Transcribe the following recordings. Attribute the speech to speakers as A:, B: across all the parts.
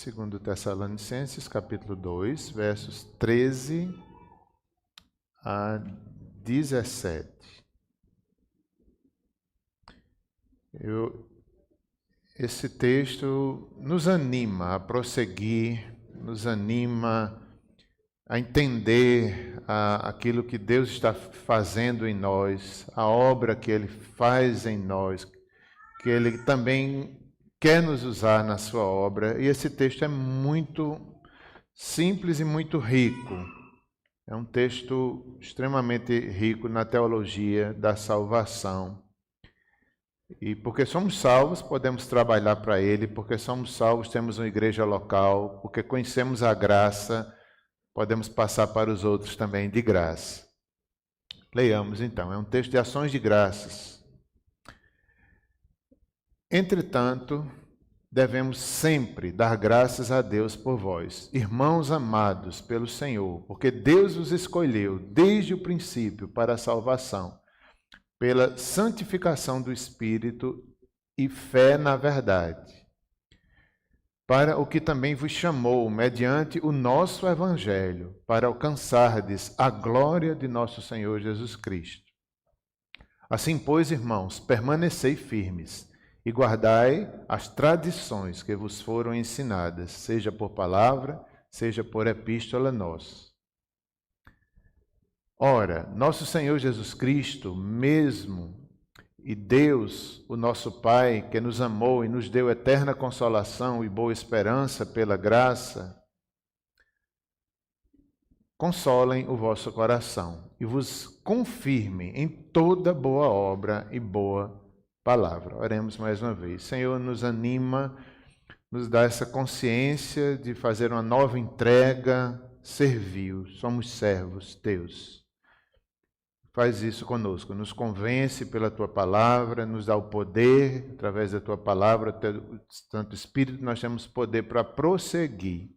A: Segundo Tessalonicenses, capítulo 2, versos 13 a 17. Esse texto nos anima a prosseguir, nos anima a entender aquilo que Deus está fazendo em nós, a obra que Ele faz em nós, que Ele também quer nos usar na sua obra. E esse texto é muito simples e muito rico. É um texto extremamente rico na teologia da salvação. E porque somos salvos, podemos trabalhar para Ele. Porque somos salvos, temos uma igreja local. Porque conhecemos a graça, podemos passar para os outros também de graça. Leiamos então, é um texto de ações de graças. Entretanto, devemos sempre dar graças a Deus por vós, irmãos amados pelo Senhor, porque Deus os escolheu desde o princípio para a salvação, pela santificação do Espírito e fé na verdade, para o que também vos chamou, mediante o nosso Evangelho, para alcançardes a glória de nosso Senhor Jesus Cristo. Assim, pois, irmãos, permanecei firmes, e guardai as tradições que vos foram ensinadas, seja por palavra, seja por epístola nossa. Ora, nosso Senhor Jesus Cristo mesmo, e Deus, o nosso Pai, que nos amou e nos deu eterna consolação e boa esperança pela graça, consolem o vosso coração e vos confirmem em toda boa obra e boa palavra. Oremos mais uma vez. Senhor, nos anima, nos dá essa consciência de fazer uma nova entrega, servil. Somos servos teus. Faz isso conosco, nos convence pela tua palavra, nos dá o poder, através da tua palavra, Santo Espírito, nós temos poder para prosseguir.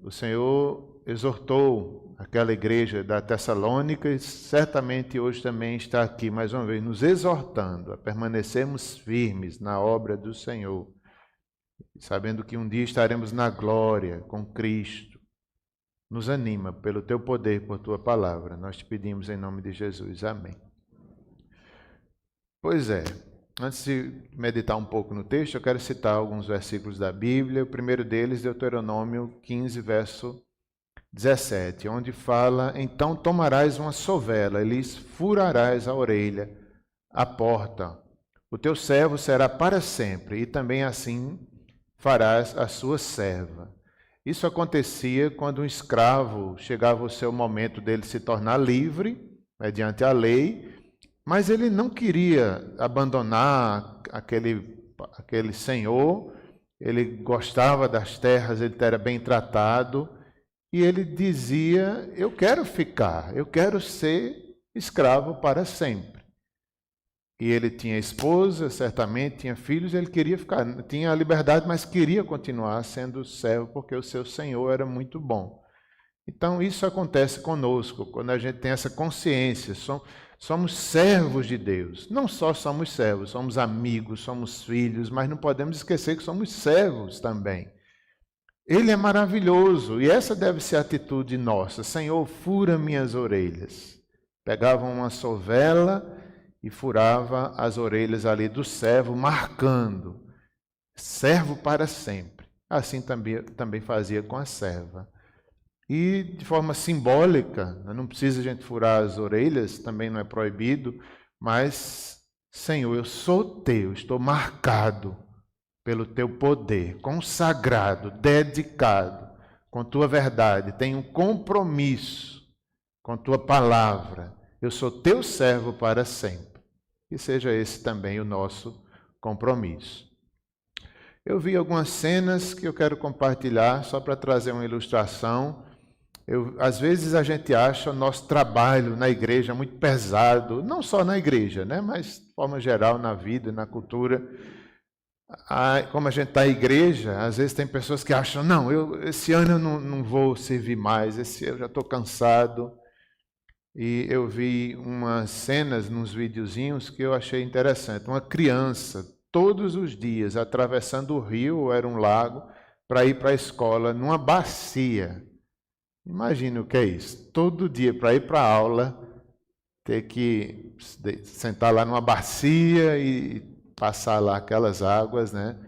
A: O Senhor exortou aquela igreja da Tessalônica e certamente hoje também está aqui mais uma vez nos exortando a permanecermos firmes na obra do Senhor, sabendo que um dia estaremos na glória com Cristo. Nos anima pelo teu poder, por tua palavra. Nós te pedimos em nome de Jesus. Amém. Pois é. Antes de meditar um pouco no texto, eu quero citar alguns versículos da Bíblia. O primeiro deles, Deuteronômio 15, verso 17, onde fala: então tomarás uma sovela e lhes furarás a orelha, a porta. O teu servo será para sempre, e também assim farás a sua serva. Isso acontecia quando um escravo chegava o seu momento dele se tornar livre, mediante a lei, mas ele não queria abandonar aquele senhor, ele gostava das terras, ele era bem tratado, e ele dizia: eu quero ficar, eu quero ser escravo para sempre. E ele tinha esposa, certamente, tinha filhos, ele queria ficar, tinha a liberdade, mas queria continuar sendo servo, porque o seu senhor era muito bom. Então, isso acontece conosco, quando a gente tem essa consciência, somos servos de Deus. Não só somos servos, somos amigos, somos filhos, mas não podemos esquecer que somos servos também. Ele é maravilhoso, e essa deve ser a atitude nossa. Senhor, fura minhas orelhas. Pegavam uma sovela e furava as orelhas ali do servo, marcando, servo para sempre. Assim também fazia com a serva. E de forma simbólica, não precisa a gente furar as orelhas, também não é proibido, mas, Senhor, eu sou teu, estou marcado pelo teu poder, consagrado, dedicado com tua verdade, tenho um compromisso com tua palavra, eu sou teu servo para sempre. Que seja esse também o nosso compromisso. Eu vi algumas cenas que eu quero compartilhar, só para trazer uma ilustração. Às vezes a gente acha o nosso trabalho na igreja muito pesado, não só na igreja, né, mas de forma geral na vida, na cultura. Como a gente está na igreja, às vezes tem pessoas que acham: não, esse ano eu não vou servir mais, eu já estou cansado. E eu vi umas cenas nos videozinhos que eu achei interessante. Uma criança, todos os dias, atravessando o rio, ou era um lago, para ir para a escola numa bacia. Imagine o que é isso. Todo dia para ir para a aula, ter que sentar lá numa bacia e passar lá aquelas águas, né?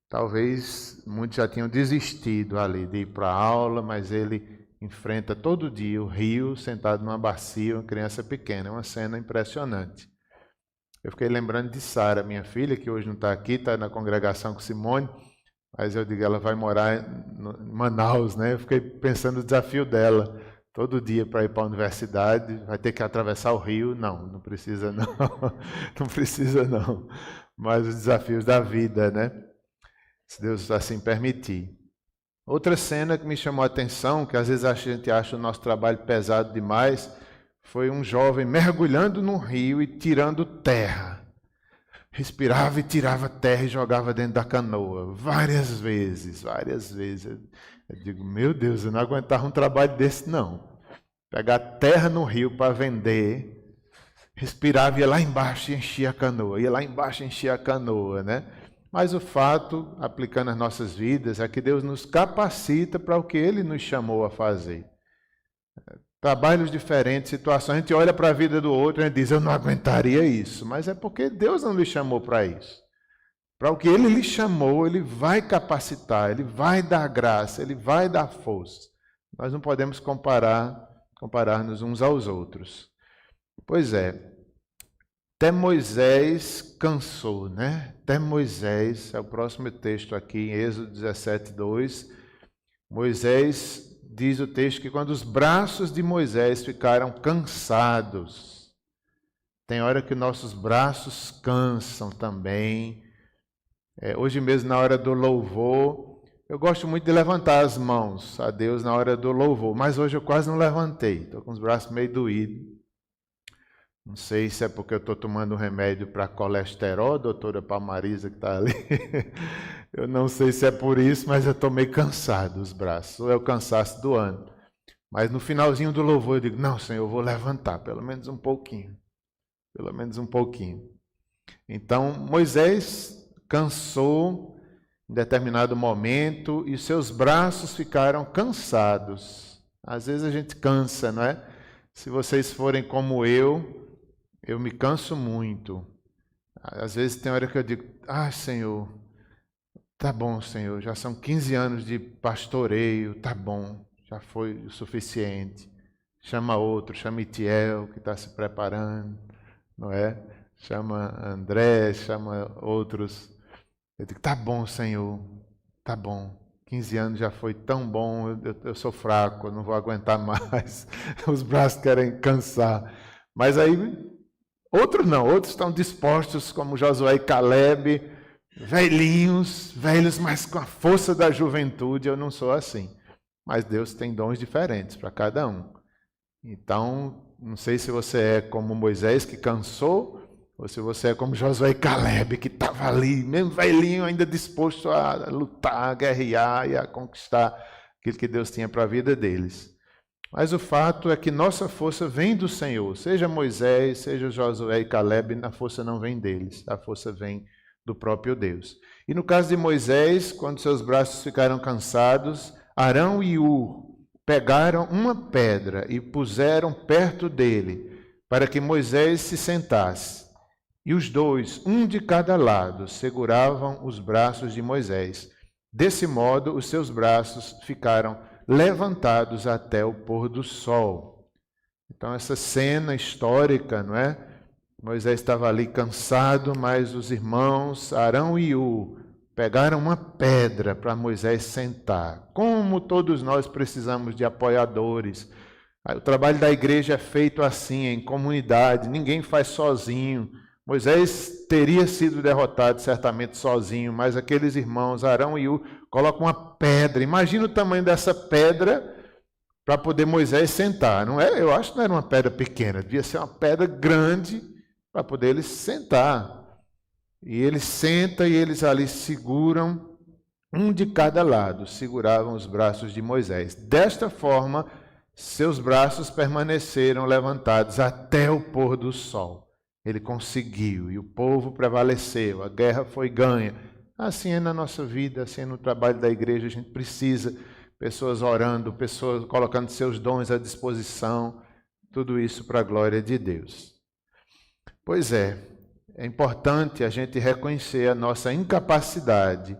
A: Talvez muitos já tinham desistido ali de ir para a aula, mas ele enfrenta todo dia o rio sentado numa bacia, uma criança pequena. É uma cena impressionante. Eu fiquei lembrando de Sara, minha filha, que hoje não está aqui, está na congregação com Simone, mas eu digo, ela vai morar em Manaus, né? Eu fiquei pensando no desafio dela, todo dia para ir para a universidade, vai ter que atravessar o rio. Não precisa não, não precisa não, mas os desafios da vida, né? Se Deus assim permitir. Outra cena que me chamou a atenção, que às vezes a gente acha o nosso trabalho pesado demais, foi um jovem mergulhando no rio e tirando terra. Respirava e tirava terra e jogava dentro da canoa, várias vezes. Eu digo, meu Deus, eu não aguentava um trabalho desse não. Pegar terra no rio para vender, respirava, ia lá embaixo e enchia a canoa, né? Mas o fato, aplicando as nossas vidas, é que Deus nos capacita para o que Ele nos chamou a fazer. Trabalhos diferentes, situações, a gente olha para a vida do outro e diz, eu não aguentaria isso. Mas é porque Deus não lhe chamou para isso. Para o que Ele lhe chamou, Ele vai capacitar, Ele vai dar graça, Ele vai dar força. Nós não podemos comparar-nos uns aos outros. Pois é. Até Moisés cansou, né? Até Moisés, é o próximo texto aqui em Êxodo 17, 2. Moisés, diz o texto, que quando os braços de Moisés ficaram cansados, tem hora que nossos braços cansam também. Hoje mesmo, na hora do louvor, eu gosto muito de levantar as mãos a Deus na hora do louvor, mas hoje eu quase não levantei, estou com os braços meio doídos. Não sei se é porque eu estou tomando um remédio para colesterol, a doutora Palmarisa que está ali. Eu não sei se é por isso, mas eu estou meio cansado dos braços. Ou é o cansaço do ano. Mas no finalzinho do louvor eu digo, não, Senhor, eu vou levantar, pelo menos um pouquinho. Pelo menos um pouquinho. Então, Moisés cansou em determinado momento e seus braços ficaram cansados. Às vezes a gente cansa, não é? Se vocês forem como eu me canso muito. Às vezes tem hora que eu digo, Senhor, tá bom, Senhor, já são 15 anos de pastoreio, tá bom, já foi o suficiente. Chama outro, chama Itiel, que está se preparando, não é? Chama André, chama outros. Eu digo, tá bom, Senhor, tá bom. 15 anos já foi tão bom, eu sou fraco, eu não vou aguentar mais. Os braços querem cansar. Mas aí, outros não, outros estão dispostos, como Josué e Caleb, velhinhos, velhos, mas com a força da juventude. Eu não sou assim. Mas Deus tem dons diferentes para cada um. Então, não sei se você é como Moisés, que cansou, ou se você é como Josué e Caleb, que estava ali, mesmo velhinho, ainda disposto a lutar, a guerrear e a conquistar aquilo que Deus tinha para a vida deles. Mas o fato é que nossa força vem do Senhor. Seja Moisés, seja Josué e Caleb, a força não vem deles, a força vem do próprio Deus. E no caso de Moisés, quando seus braços ficaram cansados, Arão e Hur pegaram uma pedra e puseram perto dele, para que Moisés se sentasse. E os dois, um de cada lado, seguravam os braços de Moisés. Desse modo, os seus braços ficaram levantados até o pôr do sol. Então, essa cena histórica, não é? Moisés estava ali cansado, mas os irmãos Arão e Hur pegaram uma pedra para Moisés sentar. Como todos nós precisamos de apoiadores. O trabalho da igreja é feito assim, em comunidade, ninguém faz sozinho. Moisés teria sido derrotado certamente sozinho, mas aqueles irmãos, Arão e Hur, colocam uma pedra. Imagina o tamanho dessa pedra para poder Moisés sentar. Não é? Eu acho que não era uma pedra pequena, devia ser uma pedra grande para poder ele sentar. E ele senta e eles ali seguram, um de cada lado, seguravam os braços de Moisés. Desta forma, seus braços permaneceram levantados até o pôr do sol. Ele conseguiu e o povo prevaleceu, a guerra foi ganha. Assim é na nossa vida, assim é no trabalho da igreja. A gente precisa pessoas orando, pessoas colocando seus dons à disposição, tudo isso para a glória de Deus. Pois é importante a gente reconhecer a nossa incapacidade.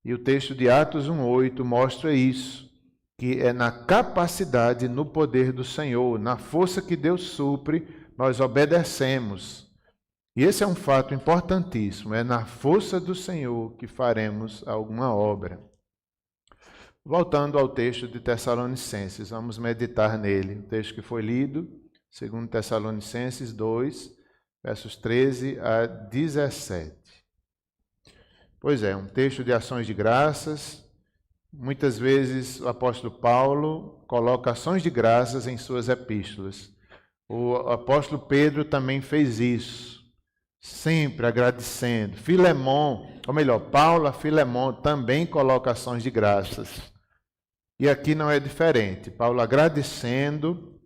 A: E o texto de Atos 1:8 mostra isso, que é na capacidade, no poder do Senhor, na força que Deus supre, nós obedecemos. E esse é um fato importantíssimo, é na força do Senhor que faremos alguma obra. Voltando ao texto de Tessalonicenses, vamos meditar nele. O texto que foi lido, 2 Tessalonicenses 2, versos 13 a 17. Pois é, um texto de ações de graças. Muitas vezes o apóstolo Paulo coloca ações de graças em suas epístolas. O apóstolo Pedro também fez isso, sempre agradecendo. Filemão, ou melhor, Paulo a Filemão também coloca ações de graças. E aqui não é diferente. Paulo agradecendo.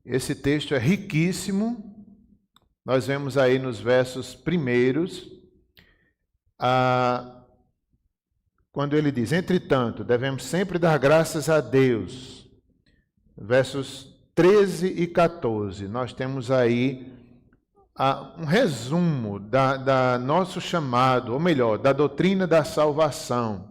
A: Esse texto é riquíssimo. Nós vemos aí nos versos primeiros, quando ele diz: entretanto, devemos sempre dar graças a Deus. Versos 13 e 14, nós temos aí um resumo da nosso chamado, ou melhor, da doutrina da salvação.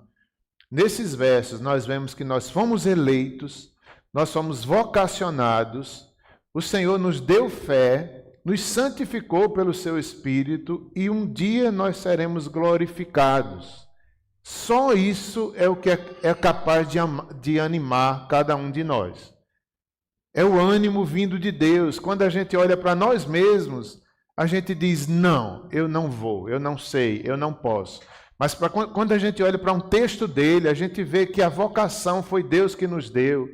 A: Nesses versos, nós vemos que nós fomos eleitos, nós somos vocacionados, o Senhor nos deu fé, nos santificou pelo seu Espírito e um dia nós seremos glorificados. Só isso é o que é capaz de animar cada um de nós. É o ânimo vindo de Deus. Quando a gente olha para nós mesmos, a gente diz: não, eu não vou, eu não sei, eu não posso. Mas quando a gente olha para um texto dele, a gente vê que a vocação foi Deus que nos deu.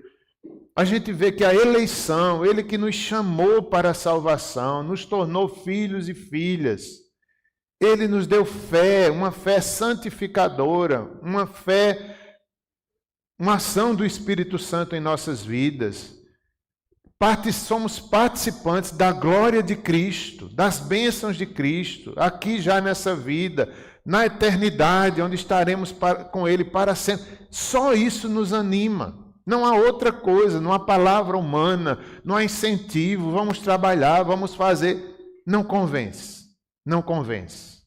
A: A gente vê que a eleição, Ele que nos chamou para a salvação, nos tornou filhos e filhas. Ele nos deu fé, uma fé santificadora, uma fé, uma ação do Espírito Santo em nossas vidas. Somos participantes da glória de Cristo, das bênçãos de Cristo, aqui já nessa vida, na eternidade, onde estaremos com Ele para sempre. Só isso nos anima. Não há outra coisa, não há palavra humana, não há incentivo, vamos trabalhar, vamos fazer. Não convence, não convence.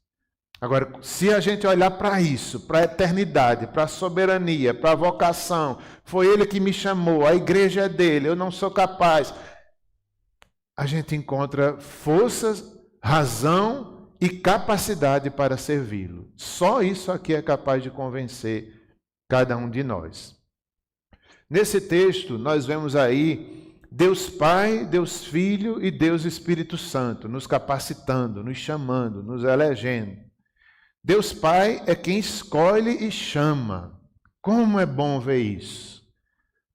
A: Agora, se a gente olhar para isso, para a eternidade, para a soberania, para a vocação, foi Ele que me chamou, a igreja é dele, eu não sou capaz. A gente encontra forças, razão e capacidade para servi-lo. Só isso aqui é capaz de convencer cada um de nós. Nesse texto, nós vemos aí Deus Pai, Deus Filho e Deus Espírito Santo, nos capacitando, nos chamando, nos elegendo. Deus Pai é quem escolhe e chama. Como é bom ver isso.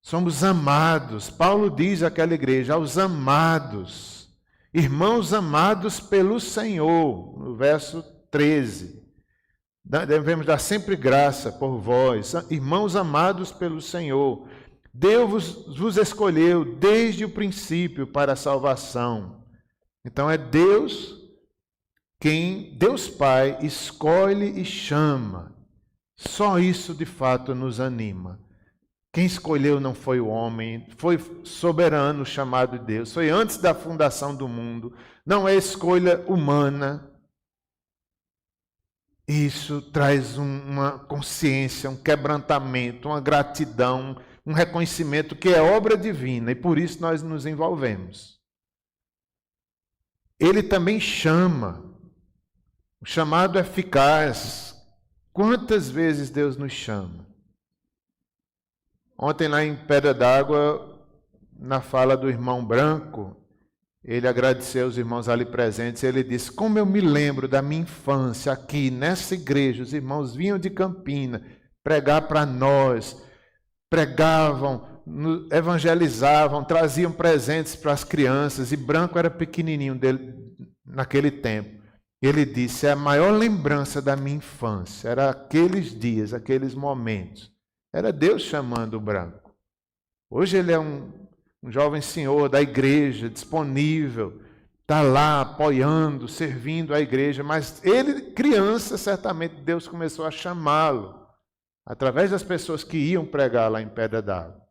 A: Somos amados. Paulo diz àquela igreja, aos amados, irmãos amados pelo Senhor, no verso 13. Devemos dar sempre graça por vós, irmãos amados pelo Senhor. Deus vos escolheu desde o princípio para a salvação. Então é Deus quem, Deus Pai, escolhe e chama. Só isso de fato nos anima. Quem escolheu não foi o homem, foi soberano o chamado de Deus. Foi antes da fundação do mundo. Não é escolha humana. Isso traz uma consciência, um quebrantamento, uma gratidão, um reconhecimento que é obra divina e por isso nós nos envolvemos. Ele também chama. O chamado eficaz. Quantas vezes Deus nos chama? Ontem lá em Pedra d'Água, na fala do irmão Branco, ele agradeceu os irmãos ali presentes e ele disse: como eu me lembro da minha infância aqui nessa igreja, os irmãos vinham de Campina pregar para nós, pregavam, evangelizavam, traziam presentes para as crianças, e Branco era pequenininho dele naquele tempo. Ele disse: a maior lembrança da minha infância era aqueles dias, aqueles momentos. Era Deus chamando o Branco. Hoje ele é um jovem senhor da igreja, disponível, está lá apoiando, servindo a igreja, mas ele, criança, certamente Deus começou a chamá-lo, através das pessoas que iam pregar lá em Pedra d'Água.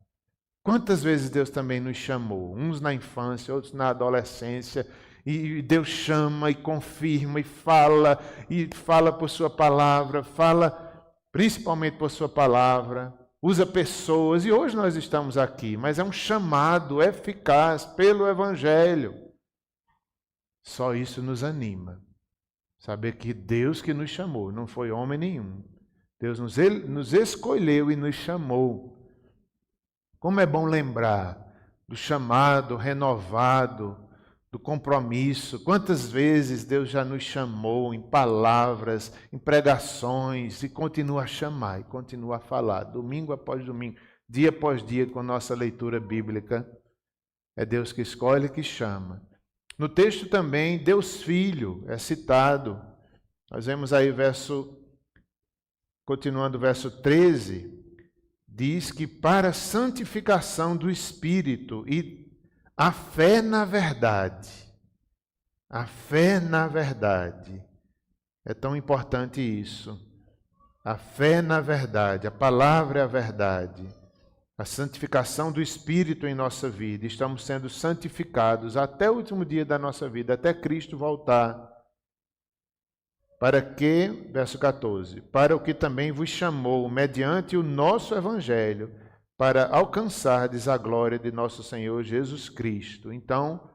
A: Quantas vezes Deus também nos chamou, uns na infância, outros na adolescência, e Deus chama e confirma e fala por sua palavra, fala principalmente por sua palavra, usa pessoas, e hoje nós estamos aqui, mas é um chamado eficaz pelo Evangelho. Só isso nos anima, saber que Deus que nos chamou, não foi homem nenhum. Deus nos escolheu e nos chamou. Como é bom lembrar do chamado renovado, do compromisso. Quantas vezes Deus já nos chamou em palavras, em pregações, e continua a chamar, e continua a falar, domingo após domingo, dia após dia, com nossa leitura bíblica. É Deus que escolhe e que chama. No texto também, Deus Filho é citado. Nós vemos aí continuando o verso 13, diz que para a santificação do Espírito e a fé na verdade. A fé na verdade. É tão importante isso. A fé na verdade, a palavra é a verdade. A santificação do Espírito em nossa vida. Estamos sendo santificados até o último dia da nossa vida, até Cristo voltar. Para que, verso 14, para o que também vos chamou, mediante o nosso Evangelho, para alcançardes a glória de nosso Senhor Jesus Cristo. Então,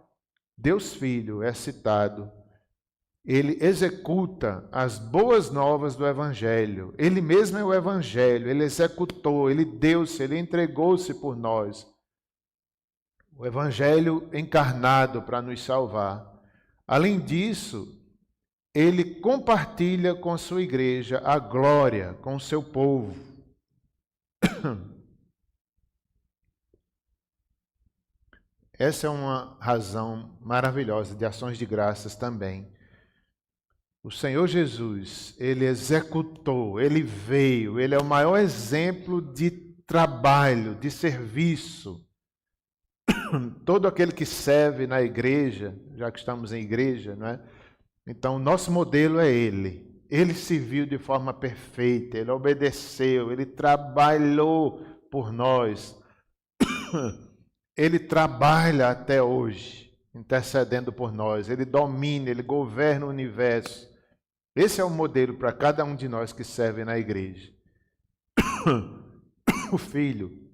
A: Deus Filho é citado. Ele executa as boas novas do Evangelho. Ele mesmo é o Evangelho, ele executou, ele deu-se, ele entregou-se por nós. O Evangelho encarnado para nos salvar. Além disso, ele compartilha com a sua igreja a glória, com o seu povo. Essa é uma razão maravilhosa de ações de graças também. O Senhor Jesus, ele executou, ele veio, ele é o maior exemplo de trabalho, de serviço. Todo aquele que serve na igreja, já que estamos em igreja, não é? Então, o nosso modelo é ele. Ele serviu de forma perfeita, ele obedeceu, ele trabalhou por nós. Ele trabalha até hoje, intercedendo por nós. Ele domina, ele governa o universo. Esse é o modelo para cada um de nós que serve na igreja. O Filho,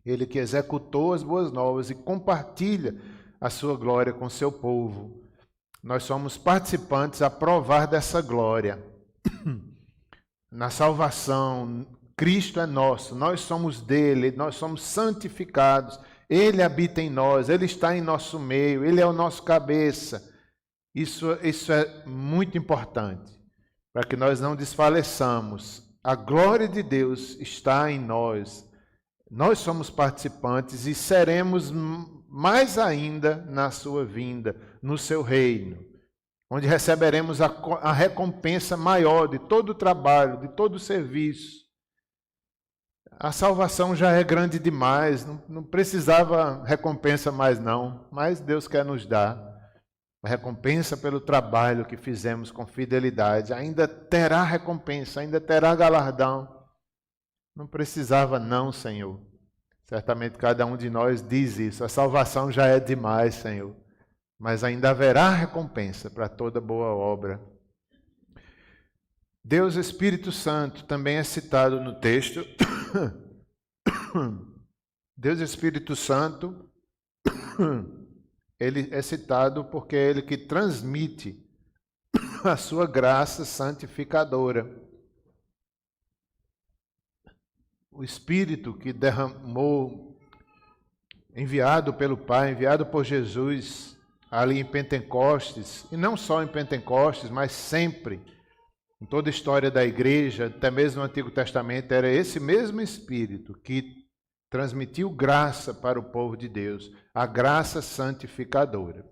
A: ele que executou as boas novas e compartilha a sua glória com seu povo. Nós somos participantes a provar dessa glória. Na salvação, Cristo é nosso, nós somos dele, nós somos santificados. Ele habita em nós, ele está em nosso meio, ele é o nosso cabeça. Isso é muito importante, para que nós não desfaleçamos. A glória de Deus está em nós. Nós somos participantes e seremos mais ainda na sua vinda, no seu reino, onde receberemos a recompensa maior de todo o trabalho, de todo o serviço. A salvação já é grande demais, não precisava recompensa mais não, mas Deus quer nos dar a recompensa pelo trabalho que fizemos com fidelidade. Ainda terá recompensa, ainda terá galardão. Não precisava não, Senhor. Certamente cada um de nós diz isso. A salvação já é demais, Senhor. Mas ainda haverá recompensa para toda boa obra. Deus Espírito Santo também é citado no texto. Deus Espírito Santo, ele é citado porque é ele que transmite a sua graça santificadora. O Espírito que derramou, enviado pelo Pai, enviado por Jesus ali em Pentecostes, e não só em Pentecostes, mas sempre, em toda a história da igreja, até mesmo no Antigo Testamento, era esse mesmo Espírito que transmitiu graça para o povo de Deus, a graça santificadora.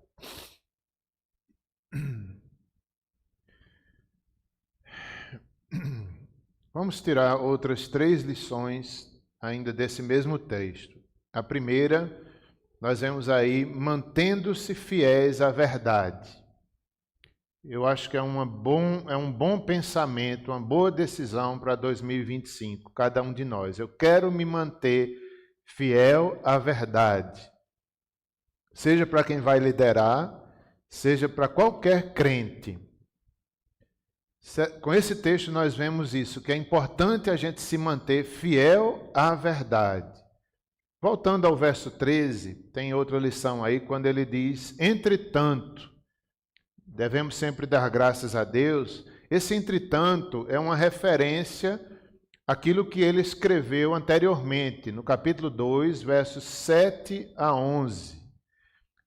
A: Vamos tirar outras 3 lições ainda desse mesmo texto. A primeira nós vemos aí mantendo-se fiéis à verdade. Eu acho que é um bom pensamento, uma boa decisão para 2025, cada um de nós. Eu quero me manter fiel à verdade. Seja para quem vai liderar, seja para qualquer crente. Com esse texto nós vemos isso, que é importante a gente se manter fiel à verdade. Voltando ao verso 13, tem outra lição aí, quando ele diz, entretanto, devemos sempre dar graças a Deus. Esse entretanto é uma referência àquilo que ele escreveu anteriormente, no capítulo 2, versos 7 a 11.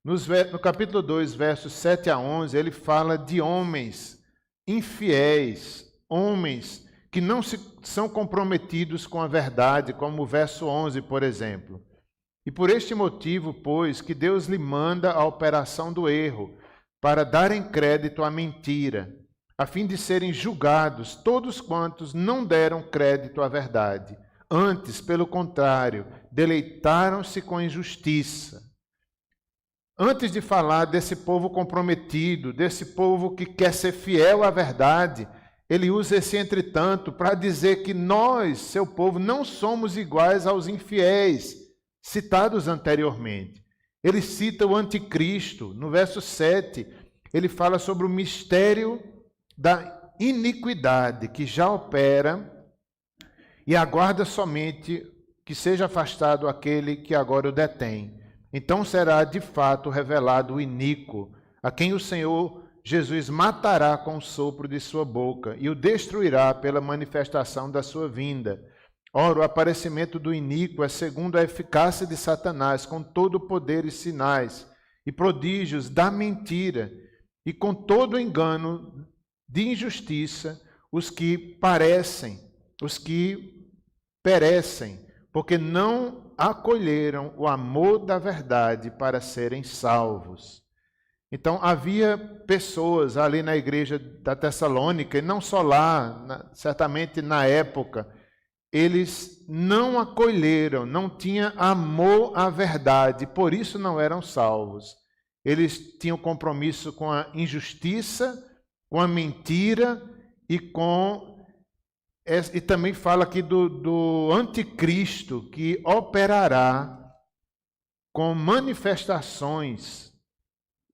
A: No capítulo 2, versos 7 a 11, ele fala de homens infiéis, homens que não são comprometidos com a verdade, como o verso 11, por exemplo. E por este motivo, pois, que Deus lhe manda a operação do erro, para darem crédito à mentira, a fim de serem julgados todos quantos não deram crédito à verdade. Antes, pelo contrário, deleitaram-se com a injustiça. Antes de falar desse povo comprometido, desse povo que quer ser fiel à verdade, ele usa esse entretanto para dizer que nós, seu povo, não somos iguais aos infiéis, citados anteriormente. Ele cita o anticristo. No verso 7, ele fala sobre o mistério da iniquidade que já opera e aguarda somente que seja afastado aquele que agora o detém. Então será de fato revelado o iníquo, a quem o Senhor Jesus matará com o sopro de sua boca e o destruirá pela manifestação da sua vinda. Ora, o aparecimento do iníquo é segundo a eficácia de Satanás, com todo o poder e sinais e prodígios da mentira, e com todo o engano de injustiça, os que perecem, porque não acolheram o amor da verdade para serem salvos. Então, havia pessoas ali na igreja da Tessalônica, e não só lá, certamente na época, eles não acolheram, não tinham amor à verdade, por isso não eram salvos. Eles tinham compromisso com a injustiça, com a mentira e também fala aqui do anticristo que operará com manifestações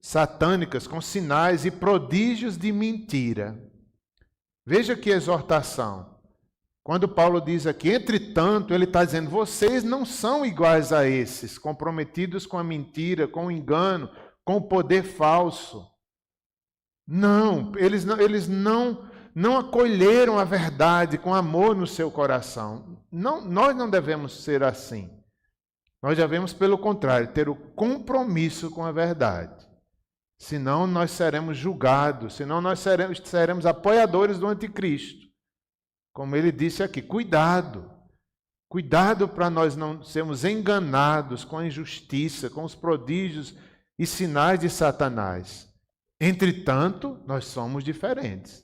A: satânicas, com sinais e prodígios de mentira. Veja que exortação. Quando Paulo diz aqui, entretanto, ele está dizendo, vocês não são iguais a esses, comprometidos com a mentira, com o engano, com o poder falso. Não, eles não acolheram a verdade com amor no seu coração. Não, nós não devemos ser assim. Nós devemos, pelo contrário, ter o compromisso com a verdade. Senão nós seremos julgados, senão nós seremos apoiadores do anticristo. Como ele disse aqui, cuidado para nós não sermos enganados com a injustiça, com os prodígios e sinais de Satanás. Entretanto, nós somos diferentes.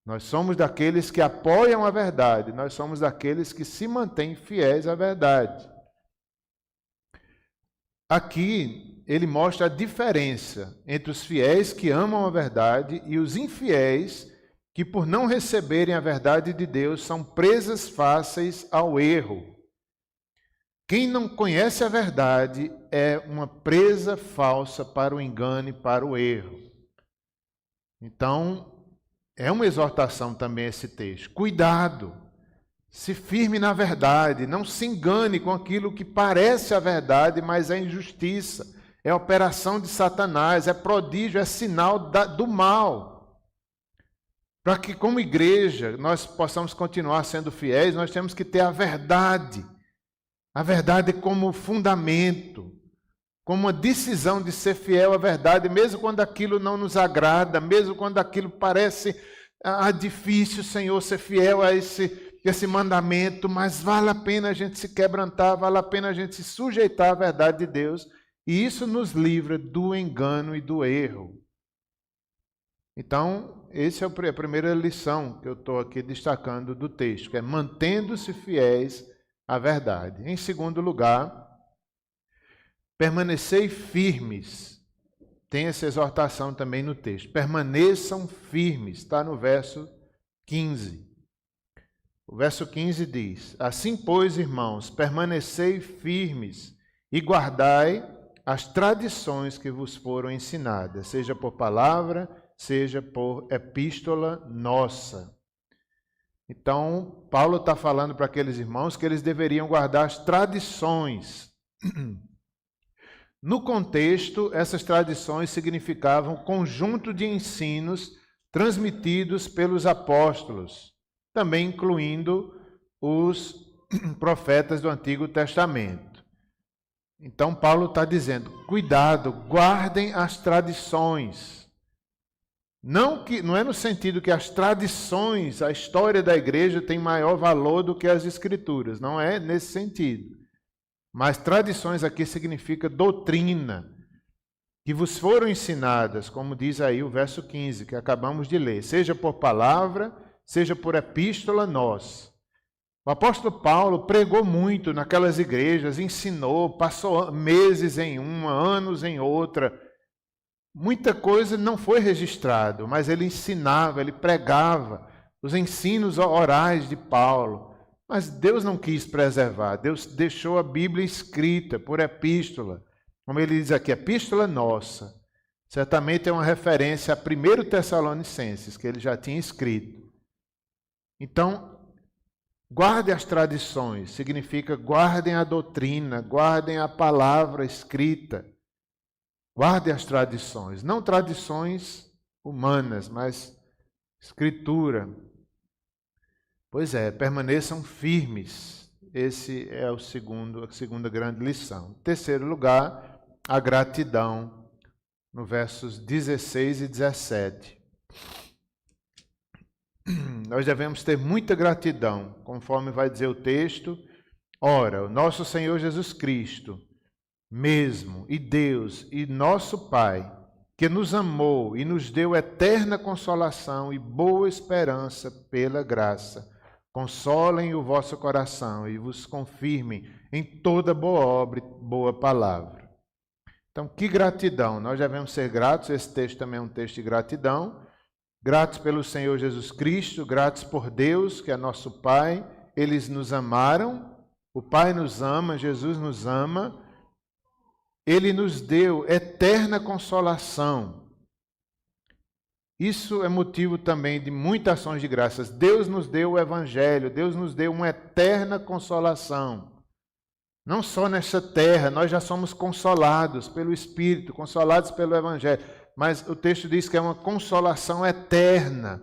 A: Nós somos daqueles que apoiam a verdade, nós somos daqueles que se mantêm fiéis à verdade. Aqui, ele mostra a diferença entre os fiéis que amam a verdade e os infiéis que, por não receberem a verdade de Deus, são presas fáceis ao erro. Quem não conhece a verdade é uma presa falsa para o engano e para o erro. Então, é uma exortação também esse texto. Cuidado, se firme na verdade, não se engane com aquilo que parece a verdade, mas é injustiça, é operação de Satanás, é prodígio, é sinal do mal. Para que, como igreja, nós possamos continuar sendo fiéis, nós temos que ter a verdade como fundamento, como uma decisão de ser fiel à verdade, mesmo quando aquilo não nos agrada, mesmo quando aquilo parece difícil, Senhor, ser fiel a esse mandamento, mas vale a pena a gente se quebrantar, vale a pena a gente se sujeitar à verdade de Deus, e isso nos livra do engano e do erro. Então, essa é a primeira lição que eu estou aqui destacando do texto, que é mantendo-se fiéis à verdade. Em segundo lugar, permanecei firmes. Tem essa exortação também no texto. Permaneçam firmes, está no verso 15. O verso 15 diz: assim, pois, irmãos, permanecei firmes e guardai as tradições que vos foram ensinadas, seja por palavra, seja por epístola nossa. Então, Paulo está falando para aqueles irmãos que eles deveriam guardar as tradições. No contexto, essas tradições significavam conjunto de ensinos transmitidos pelos apóstolos, também incluindo os profetas do Antigo Testamento. Então, Paulo está dizendo, cuidado, guardem as tradições. Não é no sentido que as tradições, a história da igreja tem maior valor do que as escrituras, não é nesse sentido. Mas tradições aqui significa doutrina, que vos foram ensinadas, como diz aí o verso 15, que acabamos de ler, seja por palavra, seja por epístola nossa. O apóstolo Paulo pregou muito naquelas igrejas, ensinou, passou meses em uma, anos em outra. Muita coisa não foi registrado, mas ele ensinava, ele pregava os ensinos orais de Paulo. Mas Deus não quis preservar, Deus deixou a Bíblia escrita por epístola. Como ele diz aqui, epístola nossa. Certamente é uma referência a 1 Tessalonicenses, que ele já tinha escrito. Então, guardem as tradições, significa guardem a doutrina, guardem a palavra escrita. Guardem as tradições, não tradições humanas, mas escritura. Pois é, permaneçam firmes. Esse é a segunda grande lição. Em terceiro lugar, a gratidão, no versos 16 e 17. Nós devemos ter muita gratidão, conforme vai dizer o texto. Ora, o nosso Senhor Jesus Cristo, mesmo, e Deus, e nosso Pai, que nos amou e nos deu eterna consolação e boa esperança pela graça, consolem o vosso coração e vos confirmem em toda boa obra e boa palavra. Então, que gratidão! Nós devemos ser gratos, esse texto também é um texto de gratidão. Gratos pelo Senhor Jesus Cristo, gratos por Deus, que é nosso Pai. Eles nos amaram, o Pai nos ama, Jesus nos ama. Ele nos deu eterna consolação. Isso é motivo também de muitas ações de graças. Deus nos deu o Evangelho, Deus nos deu uma eterna consolação. Não só nesta terra, nós já somos consolados pelo Espírito, consolados pelo Evangelho. Mas o texto diz que é uma consolação eterna,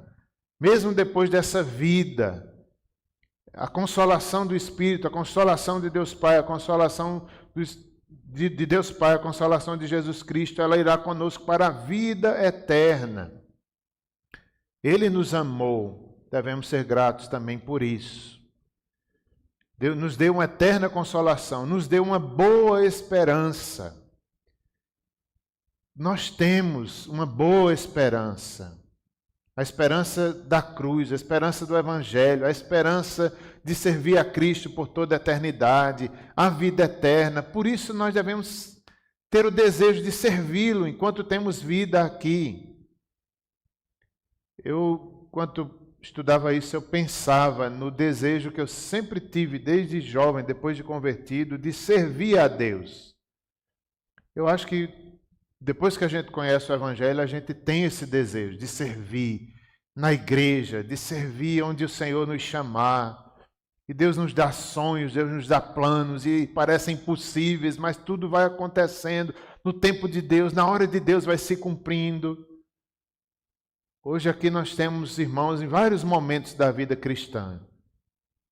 A: mesmo depois dessa vida. A consolação do Espírito, a consolação de Deus Pai, a consolação de Deus Pai, a consolação de Jesus Cristo, ela irá conosco para a vida eterna. Ele nos amou, devemos ser gratos também por isso. Deus nos deu uma eterna consolação, nos deu uma boa esperança. Nós temos uma boa esperança. A esperança da cruz, a esperança do Evangelho, a esperança de servir a Cristo por toda a eternidade, a vida eterna. Por isso nós devemos ter o desejo de servi-lo enquanto temos vida aqui. Enquanto estudava isso, eu pensava no desejo que eu sempre tive desde jovem, depois de convertido, de servir a Deus. Eu acho que depois que a gente conhece o Evangelho, a gente tem esse desejo de servir na igreja, de servir onde o Senhor nos chamar. E Deus nos dá sonhos, Deus nos dá planos, e parecem impossíveis, mas tudo vai acontecendo no tempo de Deus, na hora de Deus vai se cumprindo. Hoje aqui nós temos irmãos em vários momentos da vida cristã.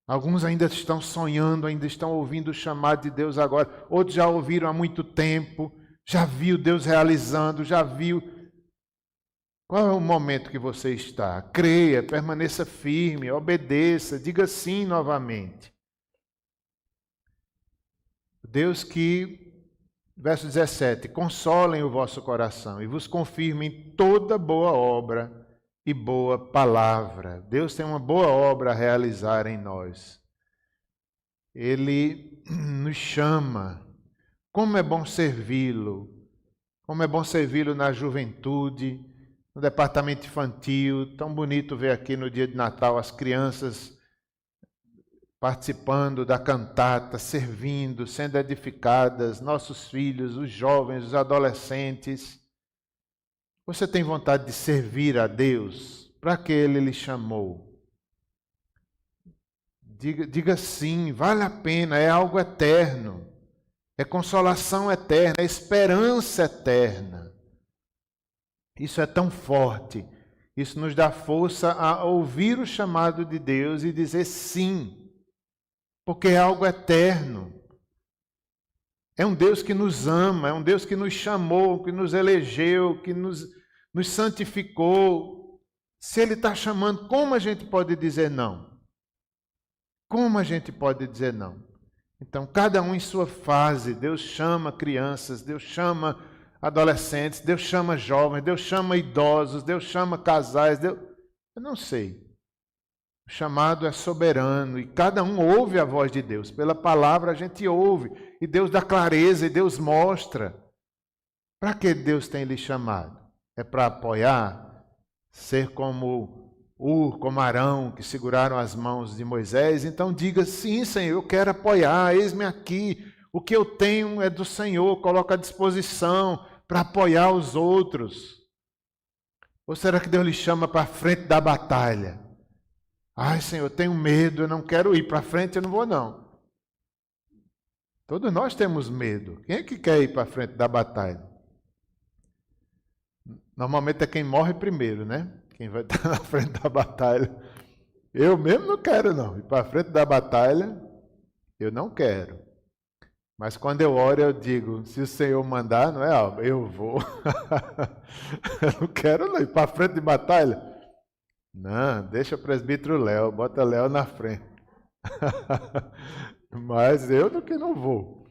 A: Alguns ainda estão sonhando, ainda estão ouvindo o chamado de Deus agora. Outros já ouviram há muito tempo, já viu Deus realizando, já viu. Qual é o momento que você está? Creia, permaneça firme, obedeça, diga sim novamente. Deus que, verso 17, consolem o vosso coração e vos confirmem toda boa obra e boa palavra. Deus tem uma boa obra a realizar em nós. Ele nos chama. Como é bom servi-lo. Como é bom servi-lo na juventude, no departamento infantil. Tão bonito ver aqui no dia de Natal as crianças participando da cantata, servindo, sendo edificadas, nossos filhos, os jovens, os adolescentes. Você tem vontade de servir a Deus? Para que Ele lhe chamou? Diga sim, vale a pena, é algo eterno, é consolação eterna, é esperança eterna. Isso é tão forte, isso nos dá força a ouvir o chamado de Deus e dizer sim. Porque é algo eterno. É um Deus que nos ama, é um Deus que nos chamou, que nos elegeu, que nos santificou. Se Ele está chamando, como a gente pode dizer não? Como a gente pode dizer não? Então, cada um em sua fase. Deus chama crianças, Deus chama adolescentes, Deus chama jovens, Deus chama idosos, Deus chama casais. Eu não sei. O chamado é soberano e cada um ouve a voz de Deus. Pela palavra a gente ouve e Deus dá clareza e Deus mostra. Para que Deus tem lhe chamado? É para apoiar? Ser como como Arão, que seguraram as mãos de Moisés? Então diga, sim, Senhor, eu quero apoiar, eis-me aqui. O que eu tenho é do Senhor, coloca à disposição para apoiar os outros. Ou será que Deus lhe chama para a frente da batalha? Ai, Senhor, eu tenho medo, eu não quero ir para frente, eu não vou não. Todos nós temos medo. Quem é que quer ir para frente da batalha? Normalmente é quem morre primeiro, né? Quem vai estar na frente da batalha. Eu mesmo não quero não. Ir para frente da batalha, eu não quero. Mas quando eu oro, eu digo, se o Senhor mandar, não é algo, eu vou. Eu não quero não ir para frente de batalha. Não, deixa o presbítero Léo, bota Léo na frente. Mas eu do que não vou.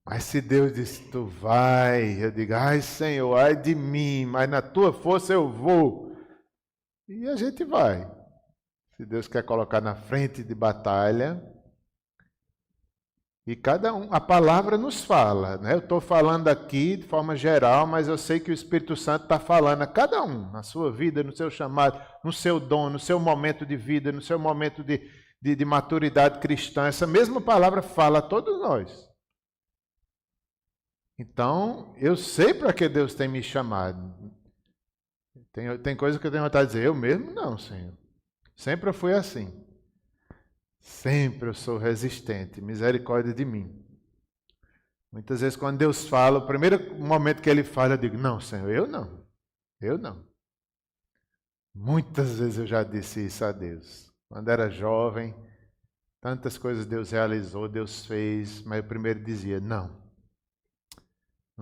A: Mas se Deus disse, tu vai, eu digo, ai Senhor, ai de mim, mas na tua força eu vou. E a gente vai. Se Deus quer colocar na frente de batalha, e cada um, a palavra nos fala, né? Eu estou falando aqui de forma geral, mas eu sei que o Espírito Santo está falando a cada um, na sua vida, no seu chamado, no seu dom, no seu momento de vida, no seu momento de maturidade cristã. Essa mesma palavra fala a todos nós. Então, eu sei para que Deus tem me chamado. Tem coisa que eu tenho vontade de dizer, eu mesmo não, Senhor. Sempre eu fui assim. Sempre eu sou resistente, misericórdia de mim. Muitas vezes quando Deus fala, o primeiro momento que Ele fala, eu digo, não, Senhor, eu não. Muitas vezes eu já disse isso a Deus. Quando era jovem, tantas coisas Deus realizou, Deus fez, mas eu primeiro dizia, não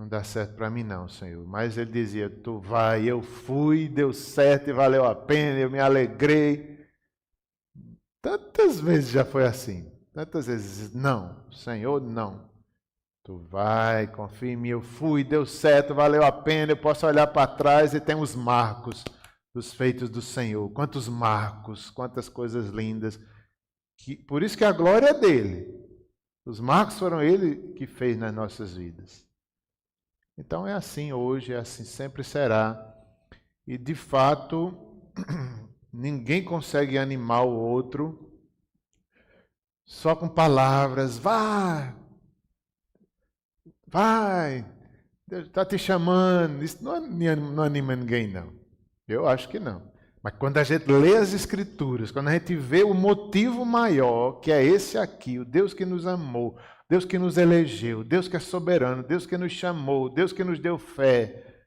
A: dá certo para mim não, Senhor. Mas Ele dizia, tu vai, eu fui, deu certo e valeu a pena, eu me alegrei. Tantas vezes já foi assim. Tantas vezes, não, Senhor, não. Tu vai, confia em mim, eu fui, deu certo, valeu a pena, eu posso olhar para trás e tem os marcos dos feitos do Senhor. Quantos marcos, quantas coisas lindas. Por isso que a glória é dele. Os marcos foram ele que fez nas nossas vidas. Então é assim hoje, é assim sempre será. E de fato, ninguém consegue animar o outro só com palavras. Vai, Deus está te chamando. Isso não anima ninguém, não. Eu acho que não. Mas quando a gente lê as Escrituras, quando a gente vê o motivo maior, que é esse aqui, o Deus que nos amou, Deus que nos elegeu, Deus que é soberano, Deus que nos chamou, Deus que nos deu fé,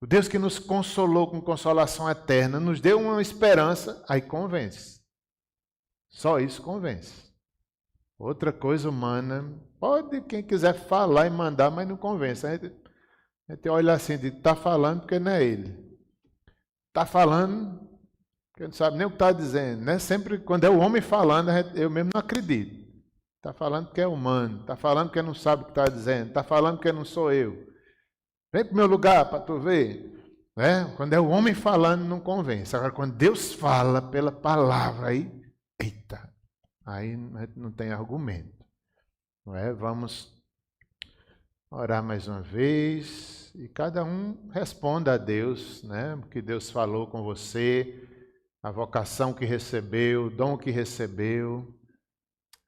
A: o Deus que nos consolou com consolação eterna, nos deu uma esperança, aí convence. Só isso convence. Outra coisa humana, pode quem quiser falar e mandar, mas não convence. A gente olha assim, está falando porque não é ele. Está falando porque não sabe nem o que está dizendo. Né? Sempre quando é o homem falando, eu mesmo não acredito. Está falando porque é humano, está falando porque não sabe o que está dizendo, está falando porque não sou eu. Vem para o meu lugar para tu ver. Né? Quando é o homem falando, não convence. Agora, quando Deus fala pela palavra, aí, eita, aí não tem argumento. Não é? Vamos orar mais uma vez e cada um responda a Deus, né? O que Deus falou com você, a vocação que recebeu, o dom que recebeu.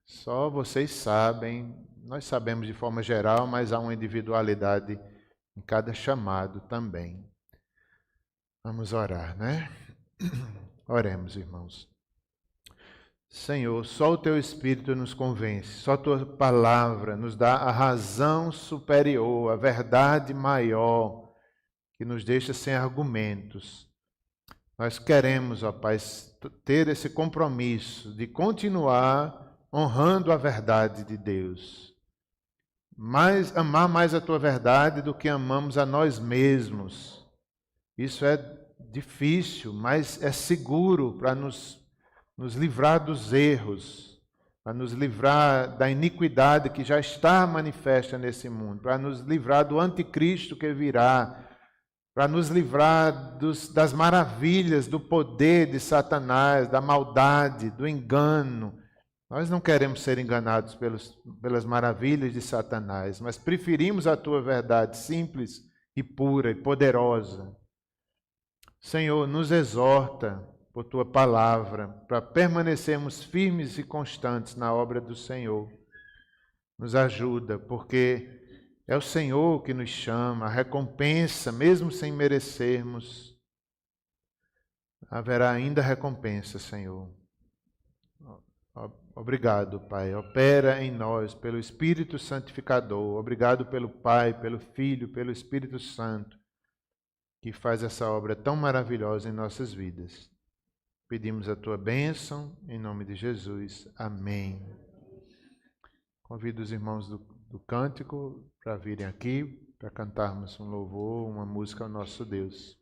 A: Só vocês sabem, nós sabemos de forma geral, mas há uma individualidade em cada chamado também. Vamos orar, né? Oremos, irmãos. Senhor, só o Teu Espírito nos convence, só a Tua palavra nos dá a razão superior, a verdade maior, que nos deixa sem argumentos. Nós queremos, ó Pai, ter esse compromisso de continuar honrando a verdade de Deus. Amar mais a Tua verdade do que amamos a nós mesmos. Isso é difícil, mas é seguro para nos livrar dos erros, para nos livrar da iniquidade que já está manifesta nesse mundo, para nos livrar do anticristo que virá, para nos livrar das maravilhas, do poder de Satanás, da maldade, do engano. Nós não queremos ser enganados pelas maravilhas de Satanás, mas preferimos a Tua verdade simples e pura e poderosa. Senhor, nos exorta por Tua palavra, para permanecermos firmes e constantes na obra do Senhor. Nos ajuda, porque é o Senhor que nos chama, a recompensa, mesmo sem merecermos. Haverá ainda recompensa, Senhor. Obrigado, Pai. Opera em nós pelo Espírito Santificador. Obrigado pelo Pai, pelo Filho, pelo Espírito Santo, que faz essa obra tão maravilhosa em nossas vidas. Pedimos a Tua bênção, em nome de Jesus. Amém. Convido os irmãos do cântico para virem aqui, para cantarmos um louvor, uma música ao nosso Deus.